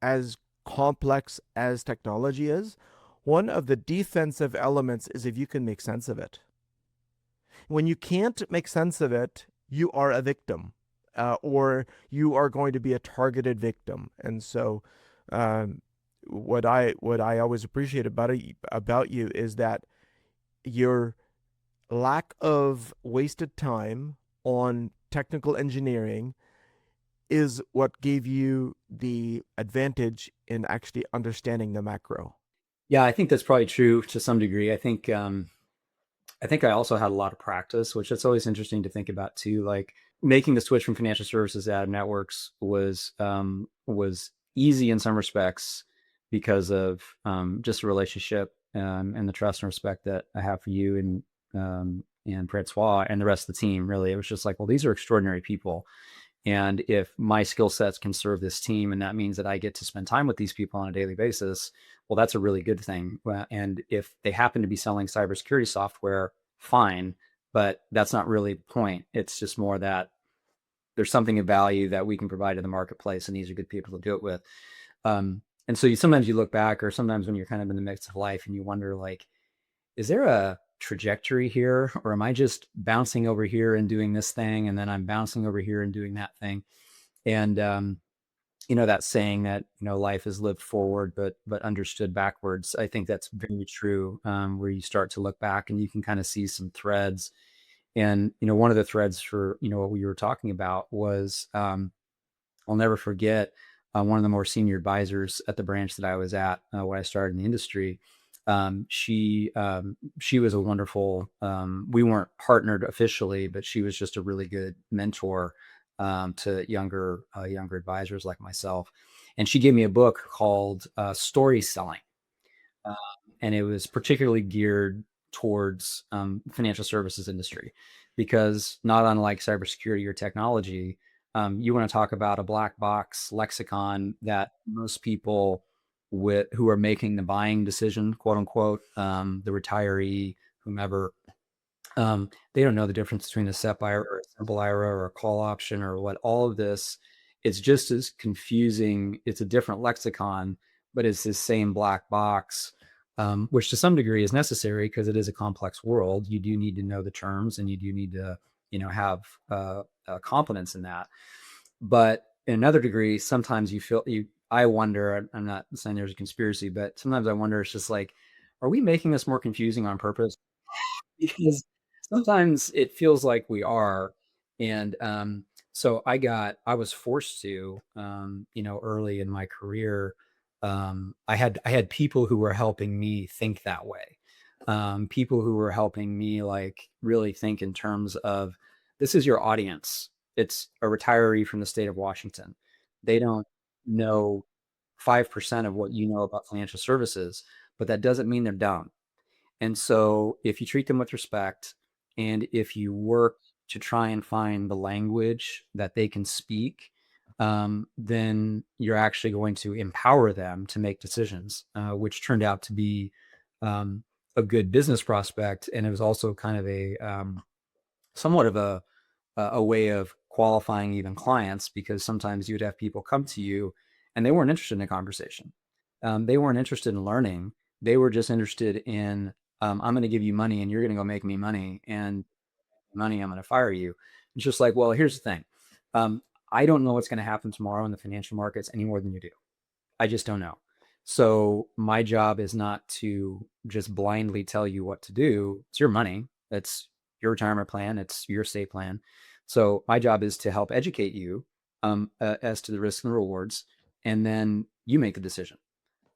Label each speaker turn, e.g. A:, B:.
A: as complex as technology is, one of the defensive elements is if you can make sense of it. When you can't make sense of it, you are a victim, or you are going to be a targeted victim. And so, um, what I always appreciate about you is that your lack of wasted time on technical engineering is what gave you the advantage in actually understanding the macro.
B: Yeah, I think that's probably true to some degree. I think I also had a lot of practice, which it's always interesting to think about too. Like making the switch from financial services to AdamNetworks was easy in some respects because of just the relationship and the trust and respect that I have for you and Francois and the rest of the team. Really, it was just like, well, these are extraordinary people, and if my skill sets can serve this team, and that means that I get to spend time with these people on a daily basis, well, that's a really good thing. And if they happen to be selling cybersecurity software, fine, but that's not really the point. It's just more that there's something of value that we can provide to the marketplace, and these are good people to do it with. And so sometimes you look back, or sometimes when you're kind of in the midst of life and you wonder, like, is there a trajectory here, or am I just bouncing over here and doing this thing, and then I'm bouncing over here and doing that thing? And that saying that life is lived forward but understood backwards. I think that's very true. Where you start to look back and you can kind of see some threads. And one of the threads for what we were talking about was I'll never forget one of the more senior advisors at the branch that I was at when I started in the industry. She was a wonderful. We weren't partnered officially, but she was just a really good mentor to younger advisors like myself. And she gave me a book called Story Selling, uh, and it was particularly geared towards financial services industry, because not unlike cybersecurity or technology, you want to talk about a black box lexicon that most people who are making the buying decision, quote unquote, the retiree, whomever, they don't know the difference between a SEP IRA or a simple IRA or a call option or what. All of this, it's just as confusing. It's a different lexicon, but it's the same black box, which to some degree is necessary because it is a complex world. You do need to know the terms, and you do need to, have competence in that. But in another degree, sometimes I wonder, I'm not saying there's a conspiracy, but sometimes I wonder, it's just like, are we making this more confusing on purpose? Because sometimes it feels like we are. And so I was forced to, early in my career, I had people who were helping me think that way. People who were helping me like really think in terms of, this is your audience. It's a retiree from the state of Washington. They don't know 5% of what you know about financial services, but that doesn't mean they're dumb. And so if you treat them with respect, and if you work to try and find the language that they can speak, then you're actually going to empower them to make decisions, which turned out to be a good business prospect. And it was also kind of somewhat of a way of qualifying even clients, because sometimes you'd have people come to you and they weren't interested in a conversation. They weren't interested in learning. They were just interested in, I'm going to give you money and you're going to go make me money, and money, I'm going to fire you. It's just like, well, here's the thing. Um, I don't know what's going to happen tomorrow in the financial markets any more than you do. I just don't know. So my job is not to just blindly tell you what to do. It's your money. It's your retirement plan. It's your estate plan. So my job is to help educate you as to the risks and rewards, and then you make the decision.